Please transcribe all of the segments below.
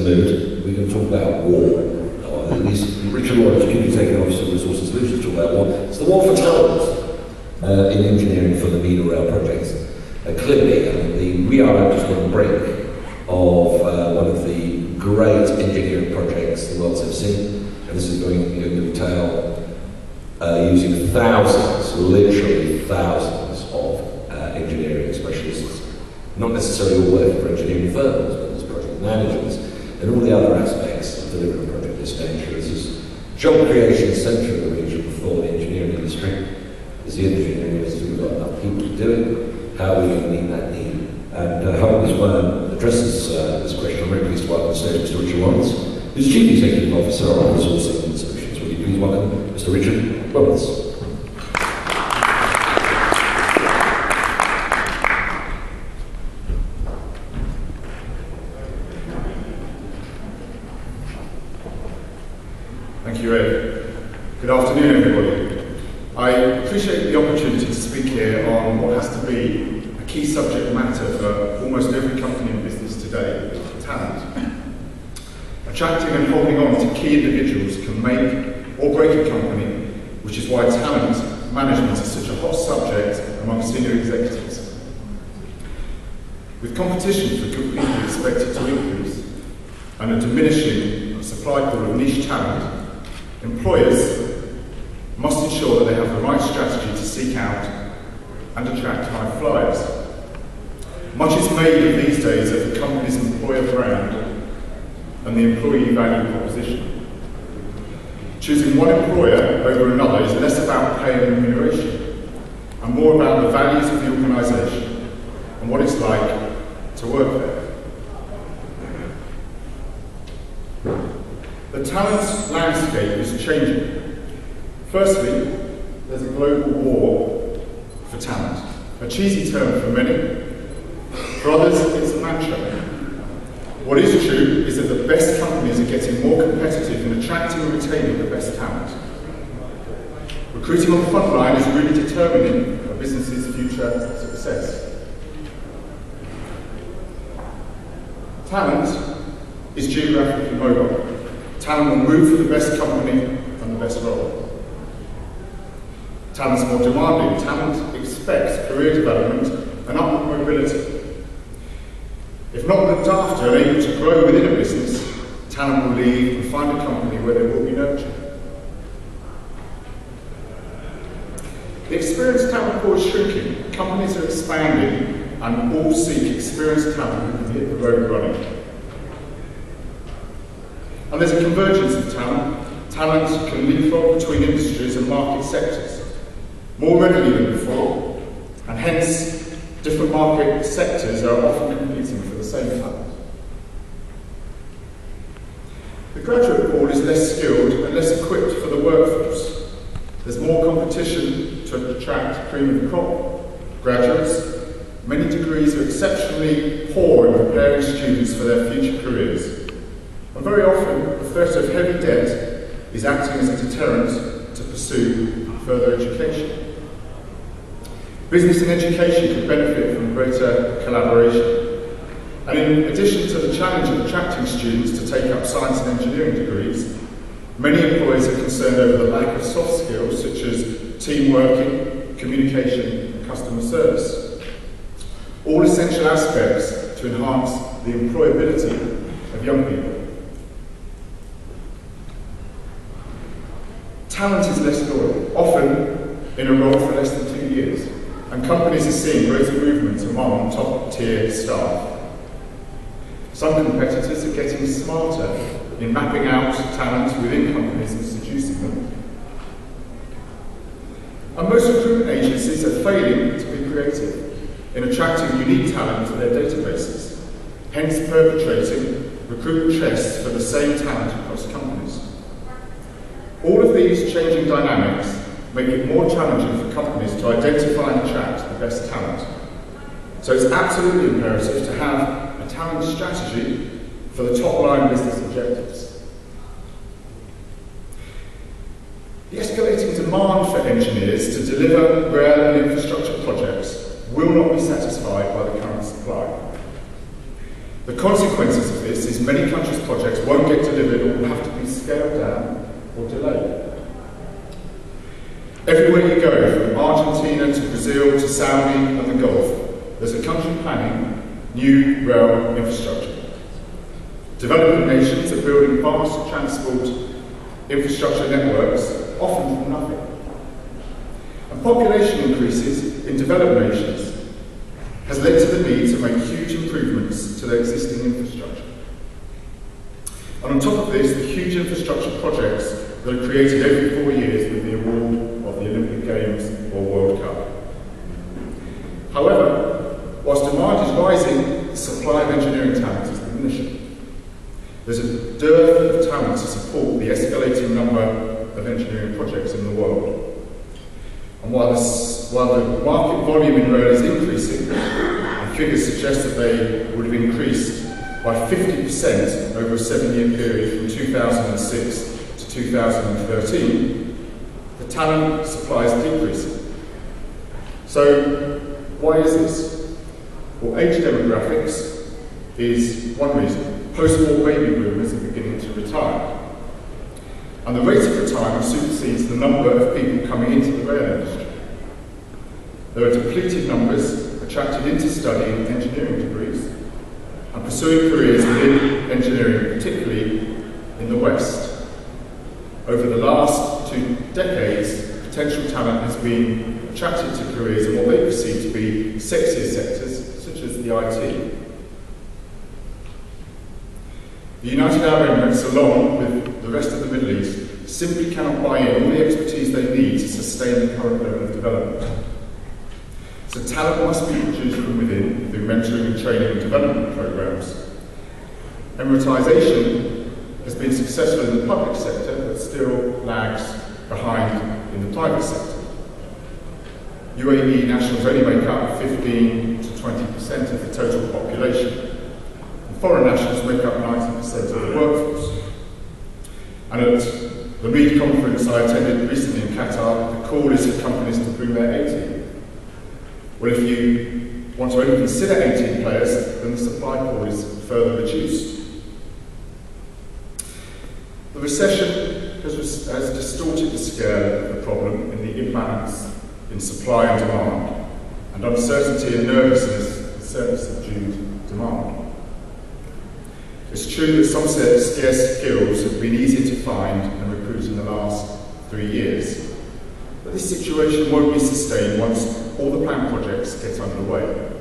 mood, we're going to talk about war. Or at least Richard Lawrance, Chief Executive Officer of Resources Solutions, talk about war. It's the war for talent in engineering for the MENA rail projects. Clearly, we are just on the brink of one of the great engineering projects the world's ever seen, and this is going to entail using thousands, literally thousands of engineering specialists, not necessarily all working for engineering firms, but as project managers and all the other aspects of delivering a project of this nature. This is job creation centre of the region for the engineering industry. As the engineering industry, we've got enough people to do it. How are we going to meet that need? And I hope this one addresses this question. I'm very pleased to welcome on stage Mr. Richard Lawrance, who's Chief Executive Officer of Resources Solutions. Will you please welcome Mr. Richard Lawrance? Thank you, Ed. Good afternoon, everybody. I appreciate the opportunity to speak here on what has to be a key subject matter for almost every company in business today, talent. Attracting and holding on to key individuals can make or break a company, which is why talent management is such a hot subject among senior executives. With competition for good people expected to increase and a diminishing supply pool of niche talent, employers must ensure that they have the right strategy to seek out and attract high flyers. Much is made of these days of the company's employer brand and the employee value proposition. Choosing one employer over another is less about pay and remuneration and more about the values of the organisation and what it's like to work there. The talent landscape is changing. Firstly, there's a global war for talent. A cheesy term for many. For others, it's a mantra. What is true is that the best companies are getting more competitive in attracting and retaining the best talent. Recruiting on the front line is really determining a business's future success. Talent is geographically mobile. Talent will move for the best company and the best role. Talent's more demanding. Talent expects career development and upward mobility. If not looked after and able to grow within a business, talent will leave and find a company where they will be nurtured. The experienced talent pool is shrinking. Companies are expanding and all seek experienced talent who can hit the road running. And there's a convergence of talent. Talent can leapfrog between industries and market sectors more readily than before, and hence different market sectors are often competing for the same talent. The graduate pool is less skilled and less equipped for the workforce. There's more competition to attract cream of the crop graduates. Many degrees are exceptionally poor in preparing students for their future careers. And very often, the threat of heavy debt is acting as a deterrent to pursue further education. Business and education could benefit from greater collaboration. And in addition to the challenge of attracting students to take up science and engineering degrees, many employers are concerned over the lack of soft skills such as team working, communication, and customer service. All essential aspects to enhance the employability of young people. Talent is less loyal, often in a role for less than 2 years, and companies are seeing greater movement among top-tier staff. Some competitors are getting smarter in mapping out talent within companies and seducing them. And most recruitment agencies are failing to be creative in attracting unique talent to their databases, hence perpetrating recruitment chests for the same talent across companies. All of these changing dynamics make it more challenging for companies to identify and attract the best talent. So it's absolutely imperative to have a talent strategy for the top-line business objectives. The escalating demand for engineers to deliver rail and infrastructure projects will not be satisfied by the current supply. The consequences of of this is many countries' projects won't get delivered or will have to be scaled down or delayed. Everywhere you go, from Argentina to Brazil to Saudi and the Gulf, there's a country planning new rail infrastructure. Developing nations are building vast transport infrastructure networks, often from nothing. And population increases in developed nations has led to the need to make huge improvements to their existing infrastructure. And on top of this, the huge infrastructure projects that are created every 4 years with the award of the Olympic Games or World Cup. However, whilst demand is rising, the supply of engineering talent is diminishing. There's a dearth of talent to support the escalating number of engineering projects in the world. And while the market volume in rail is increasing, and figures suggest that they would have increased by 50% over a 7-year period from 2006 to 2013, the talent supply is decreasing. So, why is this? Well, age demographics is one reason. Post-war baby boomers are beginning to retire. And the rate of retirement supersedes the number of people coming into the rail industry. There are depleted numbers attracted into studying engineering degrees and pursuing careers within engineering, particularly in the West. Over the last 2 decades, potential talent has been attracted to careers in what they perceive to be sexier sectors, such as the IT. The United Arab Emirates, along with the rest of the Middle East, simply cannot buy in all the expertise they need to sustain the current level of development. So talent must be produced from within through mentoring and training and development programs. Emiratisation has been successful in the public sector, but still lags behind in the private sector. UAE nationals only make up 15 to 20% of the total population. Foreign nationals make up 90% of the workforce. And at the Reed conference I attended recently in Qatar, the call is for companies to bring their 18. Well, if you want to only consider 18 players, then the supply pool is further reduced. The recession has distorted the scale of the problem in the imbalance in supply and demand, and uncertainty and nervousness has certainly subdued demand. It's true that some scarce skills have been easier to find and recruit in the last 3 years, but this situation won't be sustained once all the planned projects get underway.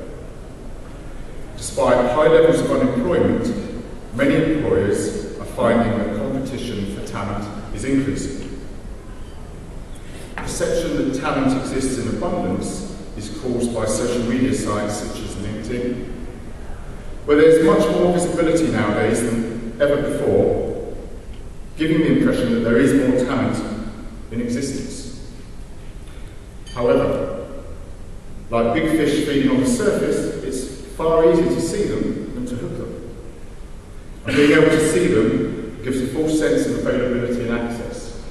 Despite high levels of unemployment, many employers are finding that competition for talent is increasing. The perception that talent exists in abundance is caused by social media sites such as LinkedIn, where there's much more visibility nowadays than ever before, giving the impression that there is more talent in existence. However, like big fish feeding on the surface, it's far easier to see them than to hook them. And being able to see them gives a false sense of availability and access.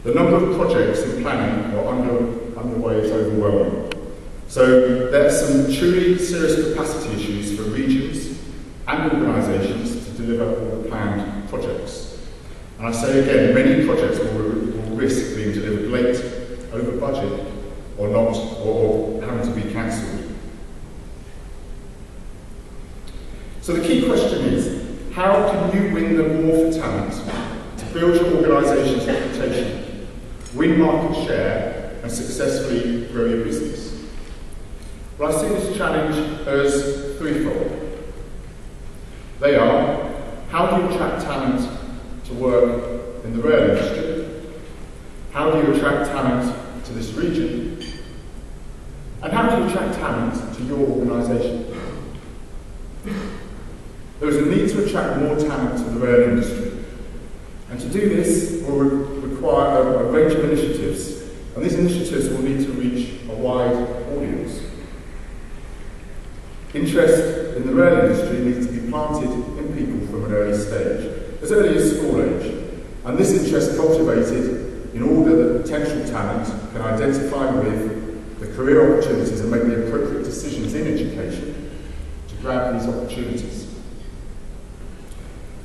The number of projects in planning or underway is overwhelming. So there are some truly serious capacity issues for regions and organisations to deliver all the planned projects. And I say again, many projects will risk being delivered late, over budget, or not, or having to be cancelled. So the key question is, how can you win the war for talent to build your organisation's reputation, win market share, and successfully grow your business? Well, I see this challenge as threefold. They are, how do you attract talent to work in the rail industry? How do you attract talent to this region? And how do you attract talent to your organisation? There is a need to attract more talent to the rail industry. And to do this will require a range of initiatives. And these initiatives will need to reach a wide audience. Interest in the rail industry needs to be planted in people from an early stage, as early as school age, and this interest cultivated in order that potential talent can identify with the career opportunities and make the appropriate decisions in education to grab these opportunities.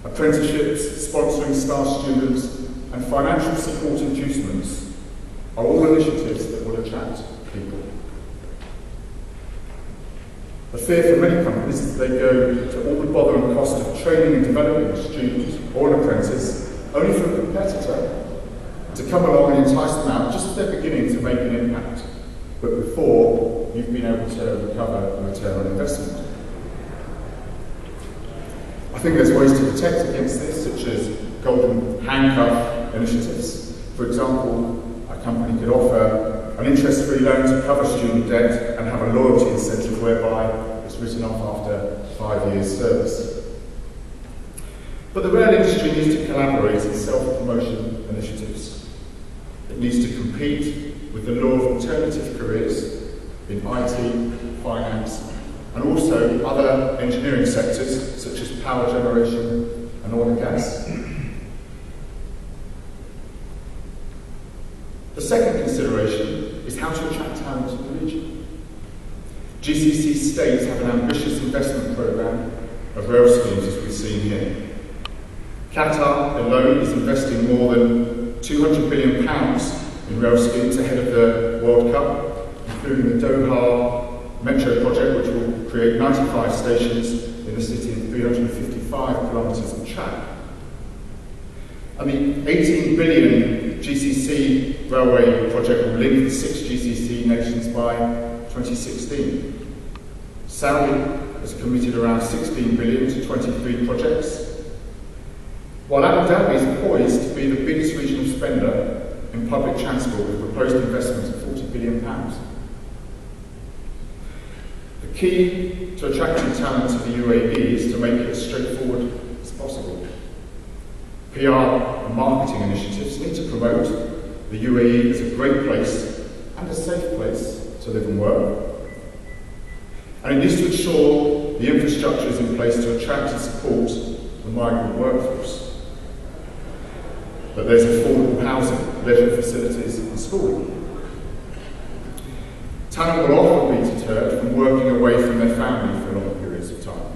Apprenticeships, sponsoring staff students, and financial support inducements are all initiatives that will attract people. The fear for many companies is that they go to all the bother and cost of training and developing a student or an apprentice only for a competitor to come along and entice them out just as they're beginning to make an impact, but before you've been able to recover a return on investment. I think there's ways to protect against this, such as golden handcuff initiatives. For example, a company could offer an interest-free loan to cover student debt and have a loyalty incentive whereby it's written off after 5 years' service. But the rail industry needs to collaborate in self-promotion initiatives. It needs to compete with the law of alternative careers in IT, finance, and also other engineering sectors such as power generation and oil and gas. The second consideration is how to attract talent to the region. GCC states have an ambitious investment programme of rail schemes, as we've seen here. Qatar alone is investing more than £200 billion in rail schemes ahead of the World Cup, including the Doha Metro project, which will create 95 stations in the city and 355 kilometres of track. And the 18 billion GCC railway project will link the 6 GCC nations by 2016. Saudi has committed around 16 billion to 23 projects, while Abu Dhabi is poised to be the biggest regional spender in public transport with proposed investment of £40 billion. The key to attracting talent to the UAE is to make it as straightforward as possible. PR and marketing initiatives need to promote the UAE as a great place and a safe place to live and work. And it needs to ensure the infrastructure is in place to attract and support the migrant workforce. That there's affordable housing, leisure facilities and schooling. Talent will often be deterred from working away from their family for long periods of time.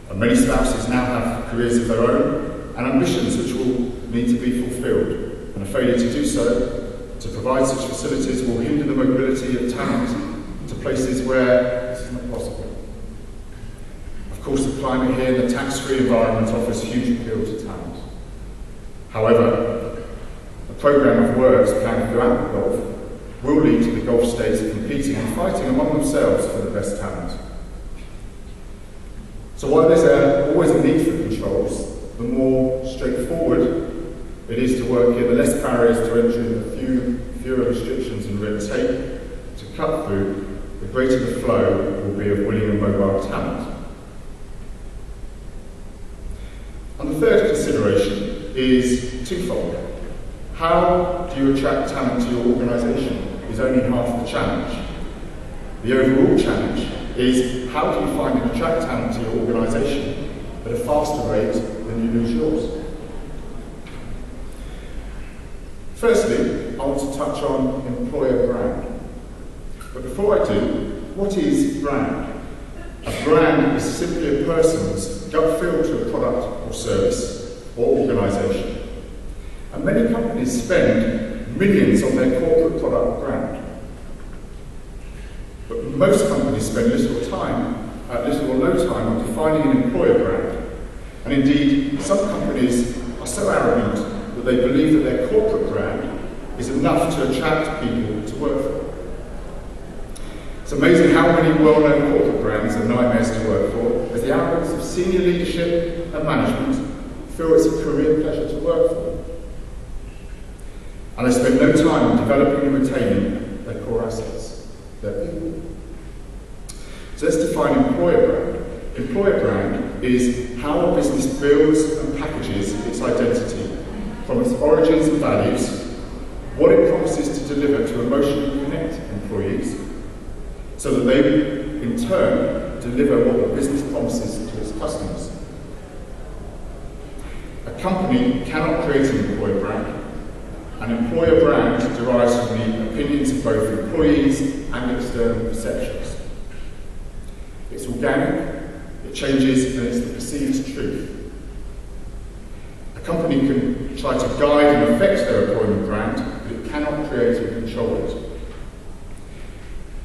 And many spouses now have careers of their own and ambitions which will need to be fulfilled. And a failure to do so, to provide such facilities, will hinder the mobility of talent to places where this is not possible. Of course, the climate here and the tax-free environment offers huge appeal to talent. However, a programme of works planned throughout the Gulf will lead to the Gulf states competing and fighting among themselves for the best talent. So while there's always a need for controls, the more straightforward it is to work here, the less barriers to entry, the fewer restrictions and red tape to cut through, the greater the flow will be of willing and mobile talent. And the third consideration is twofold. How do you attract talent to your organisation is only half the challenge. The overall challenge is how do you find and attract talent to your organisation at a faster rate than you lose yours? Firstly, I want to touch on employer brand. But before I do, what is brand? A brand is simply a person's gut feel to a product or service or organisation. And many companies spend millions on their corporate product brand. But most companies spend little or no time on defining an employer brand. And indeed, some companies are so arrogant that they believe that their corporate brand is enough to attract people to work for them. It's amazing how many well-known corporate brands are nightmares to work for, as the arrogance of senior leadership and management feel it's a career pleasure to work for them. And they spend no time on developing and retaining their core assets, their people. So let's define employer brand. Employer brand is how a business builds and packages its identity from its origins and values, what it promises to deliver to emotionally connect employees, so that they, in turn, deliver what the business promises to its customers. A company cannot create an employer brand. An employer brand derives from the opinions of both employees and external perceptions. It's organic, it changes, and it's the perceived truth. A company can try to guide and affect their employment brand, but it cannot create and control it.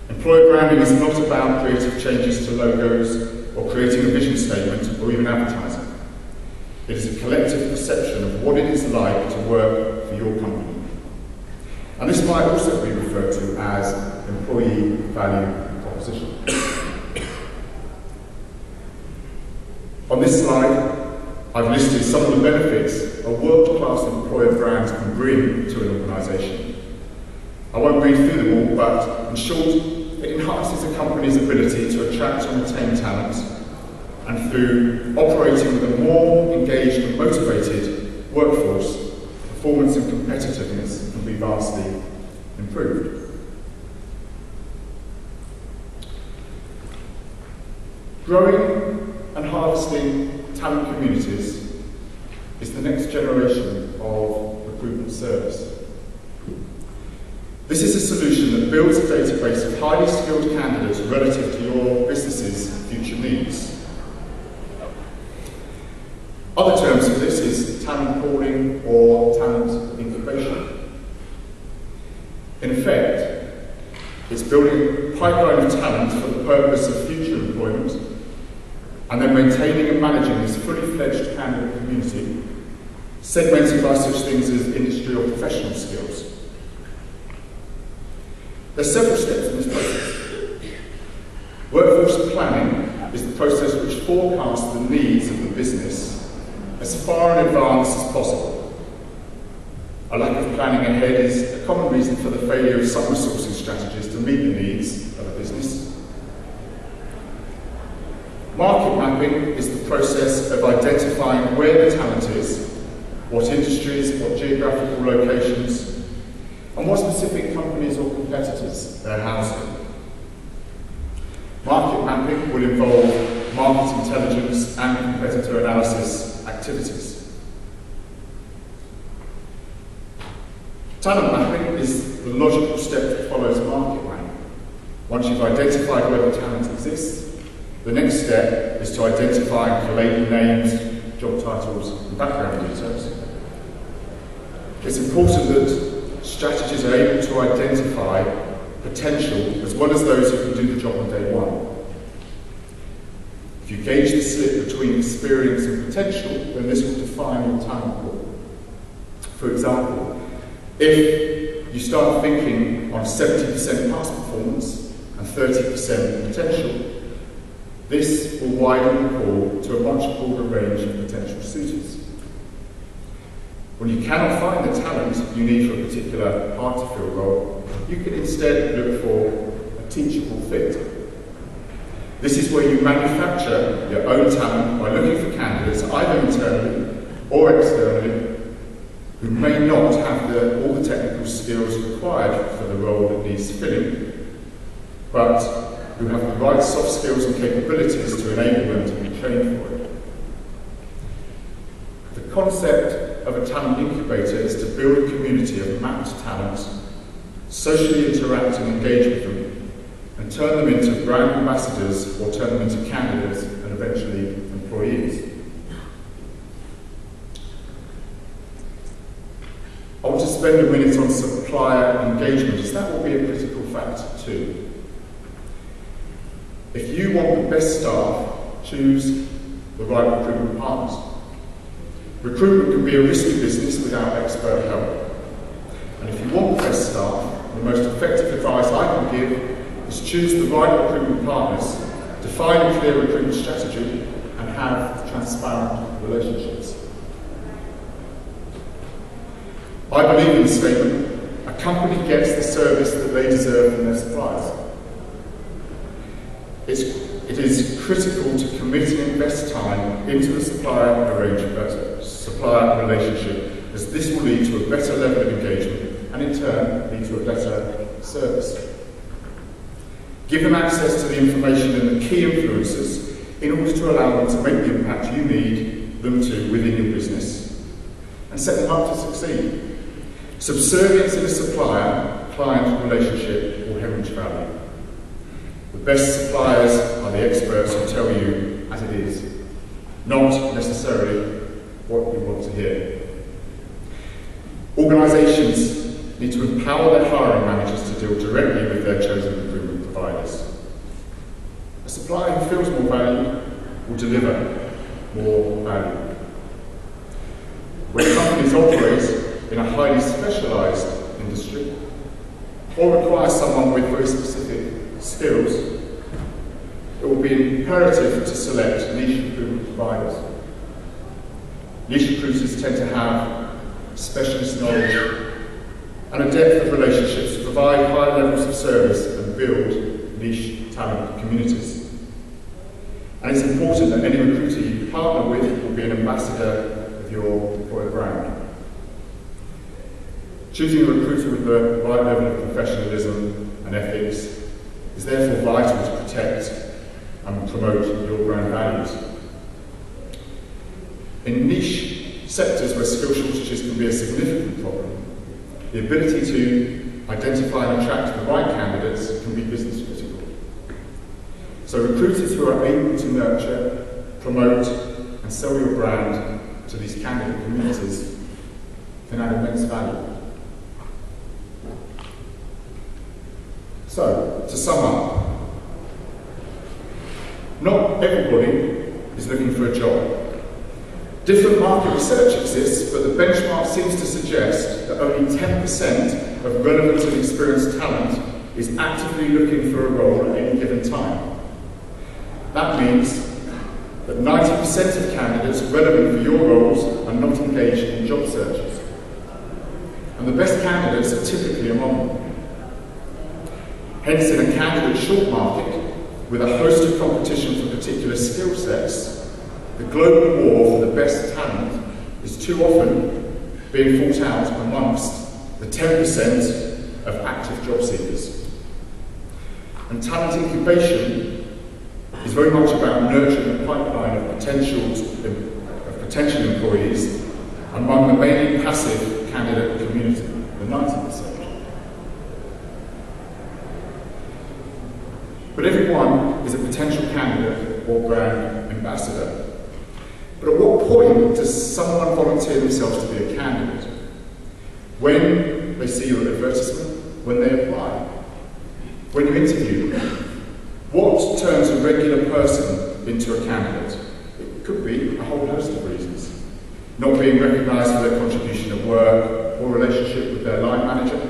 Employer branding is not about creative changes to logos or creating a vision statement or even advertising. It is a collective perception of what it is like to work for your company. And this might also be referred to as employee value proposition. On this slide, I've listed some of the benefits a world-class employer brand can bring to an organisation. I won't read through them all, but in short, it enhances a company's ability to attract and retain talent, and through operating with a more engaged and motivated workforce, performance and competitiveness can be vastly improved. Growing and harvesting talent communities is the next generation of recruitment service. This is a solution that builds a database of highly skilled candidates relative to your business's future needs. Other terms for this is talent pooling or talent incubation. In effect, it's building a pipeline of talent for the purpose of future employment and then maintaining and managing this fully fledged candidate community, segmented by such things as industry or professional skills. There's several steps in this process. Workforce planning is the process which forecasts the needs of the business as far in advance as possible. A lack of planning ahead is a common reason for the failure of some resourcing strategies to meet the needs of a business. Market mapping is the process of identifying where the talent is, what industries, what geographical locations, and what specific companies or competitors they're housing. Market mapping will involve market intelligence and competitor analysis activities. Talent mapping is the logical step that follows market mapping. Once you've identified where the talent exists, the next step is to identify and collate names, job titles, and background details. It's important that strategies are able to identify potential as well as those who can do the job on day one. If you gauge the slip between experience and potential, then this will define your talent pool. For example, if you start thinking on 70% past performance and 30% potential, this will widen the pool to a much broader range of potential suitors. When you cannot find the talent you need for a particular hard-to-fill role, you can instead look for a teachable fit. This is where you manufacture your own talent by looking for candidates either internally or externally who may not have all the technical skills required for the role that needs filling, but who have the right soft skills and capabilities to enable them to be trained for it. The concept of a talent incubator is to build a community of mapped talent, socially interact and engage with them, and turn them into brand ambassadors or turn them into candidates and eventually employees. I want to spend a minute on supplier engagement, as that will be a critical factor too. If you want the best staff, choose the right recruitment partners. Recruitment can be a risky business without expert help. And if you want the best staff, the most effective advice I can give is choose the right recruitment partners, define a clear recruitment strategy, and have transparent relationships. I believe in the statement, a company gets the service that they deserve from their suppliers. It is critical to commit and invest time into the supplier relationship, as this will lead to a better level of engagement and in turn lead to a better service. Give them access to the information and the key influencers in order to allow them to make the impact you need them to within your business and set them up to succeed. Subservience in a supplier-client relationship will hemorrhage value. The best suppliers are the experts who tell you as it is, not necessarily what you want to hear. Organisations need to empower their hiring managers to deal directly with their chosen recruitment providers. A supplier who feels more value will deliver more value. When companies operate in a highly specialised industry or require someone with very specific skills, it will be imperative to select niche recruitment providers. Niche recruiters tend to have specialist knowledge and a depth of relationships to provide high levels of service and build niche talent communities. And it's important that any recruiter you partner with will be an ambassador of your employer brand. Choosing a recruiter with the right level of professionalism and ethics is therefore vital to protect and promote your brand values. In niche sectors where skill shortages can be a significant problem, the ability to identify and attract the right candidates can be business critical. So recruiters who are able to nurture, promote and sell your brand to these candidate communities can add immense value. So, to sum up, not everybody is looking for a job. Different market research exists, but the benchmark seems to suggest that only 10% of relevant and experienced talent is actively looking for a role at any given time. That means that 90% of candidates relevant for your roles are not engaged in job searches. And the best candidates are typically among them. Hence, in a candidate short market, with a host of competition for particular skill sets, the global war for the best talent is too often being fought out amongst the 10% of active job seekers. And talent incubation is very much about nurturing a pipeline of potential employees among the mainly passive candidate community, the 90%. But everyone is a potential candidate or brand ambassador. But at what point does someone volunteer themselves to be a candidate? When they see your advertisement? When they apply? When you interview? What turns a regular person into a candidate? It could be a whole host of reasons. Not being recognised for their contribution at work or relationship with their line manager,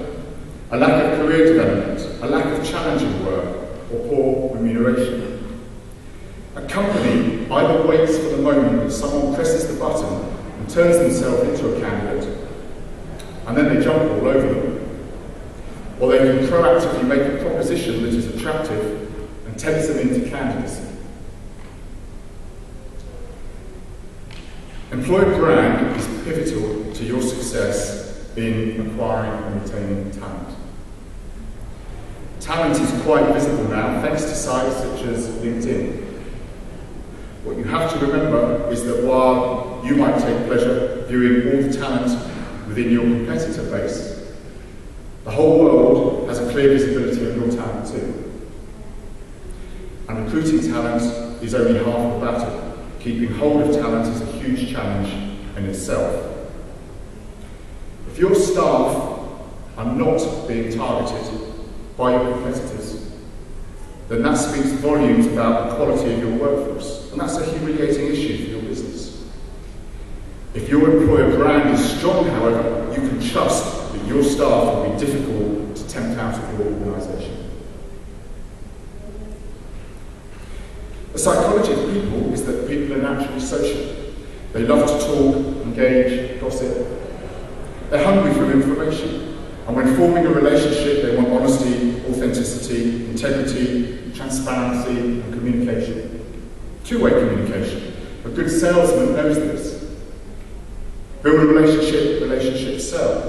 a lack of career development, a lack of challenging work, or poor remuneration. A company either waits for the moment that someone presses the button and turns themselves into a candidate, and then they jump all over them, or they can proactively make a proposition that is attractive and tempts them into candidacy. Employer brand is pivotal to your success in acquiring and retaining talent. Talent is quite visible now, thanks to sites such as LinkedIn. What you have to remember is that while you might take pleasure viewing all the talent within your competitor base, the whole world has a clear visibility of your talent too. And recruiting talent is only half the battle. Keeping hold of talent is a huge challenge in itself. If your staff are not being targeted by your competitors, then that speaks volumes about the quality of your workforce, and that's a humiliating issue for your business. If your employer brand is strong, however, you can trust that your staff will be difficult to tempt out of your organisation. The psychology of people is that people are naturally social. They love to talk, engage, gossip. They're hungry for information. And when forming a relationship, they want honesty, authenticity, integrity, transparency, and communication. Two-way communication. A good salesman knows this. Build a relationship, relationships sell.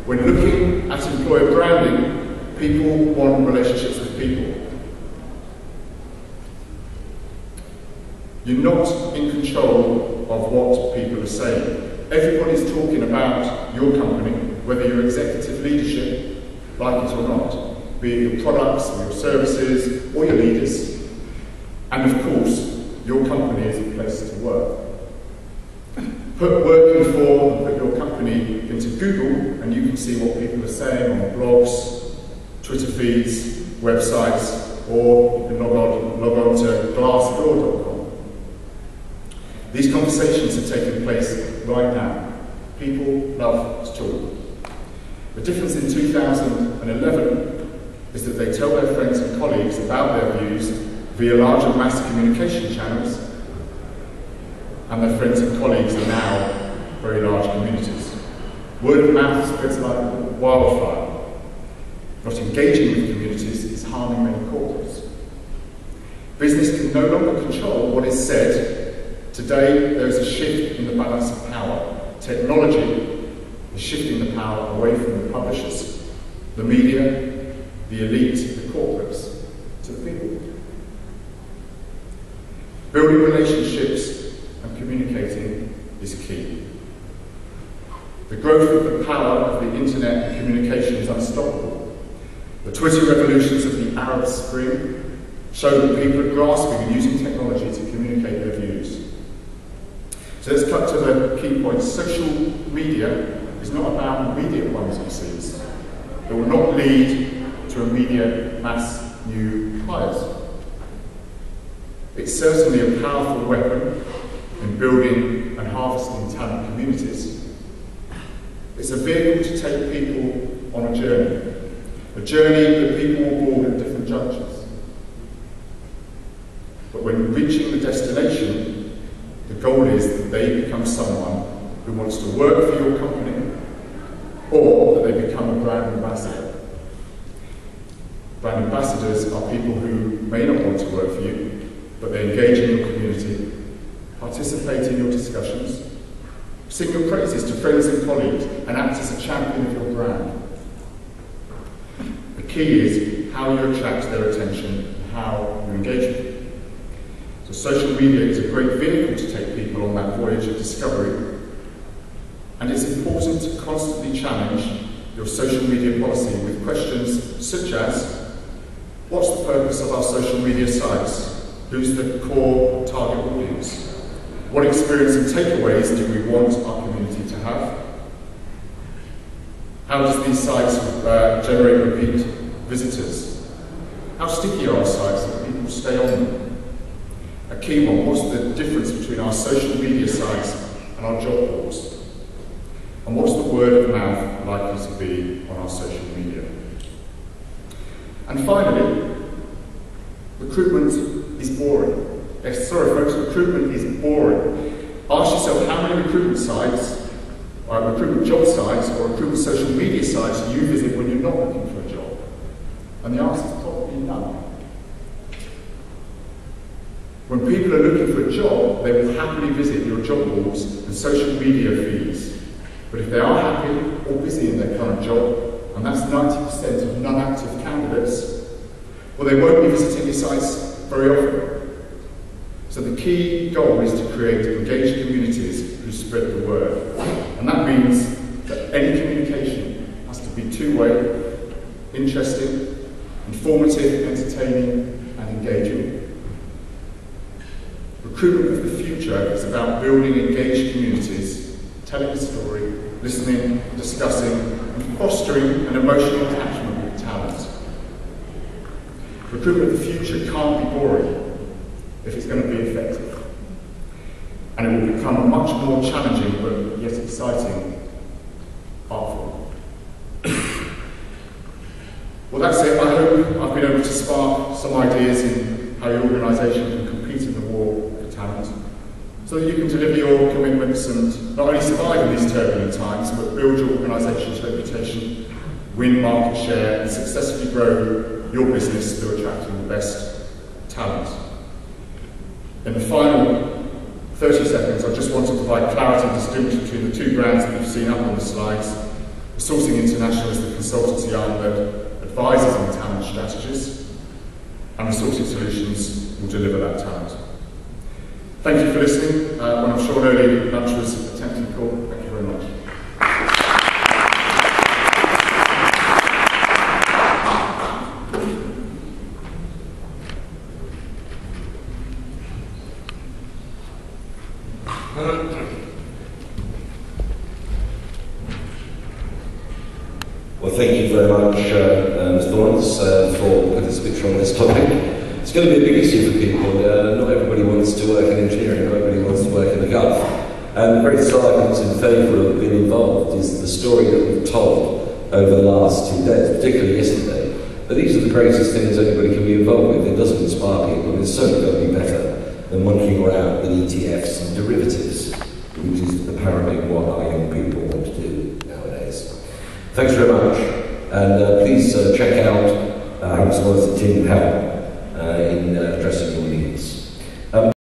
When looking at employer branding, people want relationships with people. You're not in control of what people are saying. Everybody's talking about your company, whether you're executive leadership, like it or not, be it your products or your services or your leaders. And of course, your company is a place to work. Put working for and put your company into Google and you can see what people are saying on blogs, Twitter feeds, websites, or you can log on to glassdoor.com. These conversations are taking place right now. People love to talk. The difference in 2011 is that they tell their friends and colleagues about their views via larger mass communication channels, and their friends and colleagues are now very large communities. Word of mouth spreads like wildfire. Not engaging with communities is harming many corporates. Business can no longer control what is said. Today, there is a shift in the balance of power. Technology is shifting the power away from the publishers, the media, the elite, the corporates, to the people. Building relationships and communicating is key. The growth of the power of the internet and communication is unstoppable. The Twitter revolutions of the Arab Spring show that people are grasping and using technology to communicate their views. So let's cut to the key points. Social media is not about immediate ones and twos. It will not lead to immediate mass new hires. It's certainly a powerful weapon in building and harvesting talent communities. It's a vehicle to take people on a journey that people will board at different junctures. But when reaching the destination, the goal is that they become someone who wants to work for your company, or that they become a brand ambassador. Brand ambassadors are people who may not want to work for you, but they engage in your community, participate in your discussions, sing your praises to friends and colleagues, and act as a champion of your brand. The key is how you attract their attention and how you engage with them. So social media is a great vehicle to take people on that voyage of discovery, and it's important to constantly challenge your social media policy with questions such as, what's the purpose of our social media sites? Who's the core target audience? What experience and takeaways do we want our community to have? How does these sites generate repeat visitors? How sticky are our sites that people stay on them? A key one, what's the difference between our social media sites and our job boards? And what's the word of mouth likely to be on our social media? And finally, recruitment is boring. Sorry folks, recruitment is boring. Ask yourself how many recruitment sites, or recruitment job sites, or recruitment social media sites you visit when you're not looking for a job. And the answer is probably none. When people are looking for a job, they will happily visit your job boards and social media feeds. But if they are happy or busy in their current job, and that's 90% of non-active candidates, well, they won't be visiting your sites very often. So the key goal is to create engaged communities who spread the word. And that means that any communication has to be two-way, interesting, informative, entertaining, and engaging. Recruitment of the future is about building engaged communities, telling a story, listening, discussing, and fostering an emotional attachment with talent. Recruitment of the future can't be boring if it's going to be effective. And it will become much more challenging but yet exciting art form. Well, that's it. I hope I've been able to spark some ideas in how your organisation can compete in the war for talent, so that you can deliver your commitments and not only survive in these turbulent times, but build your organisation's reputation, win market share, and successfully grow your business through attracting the best talent. In the final 30 seconds, I just want to provide clarity and distinction between the two brands that you've seen up on the slides. Sourcing International is the consultancy arm that advises on talent strategies, and Resourcing Solutions will deliver that talent. Thank you for listening. When I'm sure early lunch was a tempting call, thank you very much. Well, thank you very much, Mr. Lawrence, for putting this picture on this topic. It's going to be a big issue for people. Not everybody wants to work in engineering, not everybody wants to work in the Gulf. And the greatest arguments in favour of being involved is the story that we've told over the last 2 days, particularly yesterday. But these are the greatest things anybody can be involved with. It doesn't inspire people, and it's certainly going to be better than wandering around with ETFs and derivatives, which is apparently what our young people want to do nowadays. Thanks very much, and please check out how Lawrence and team help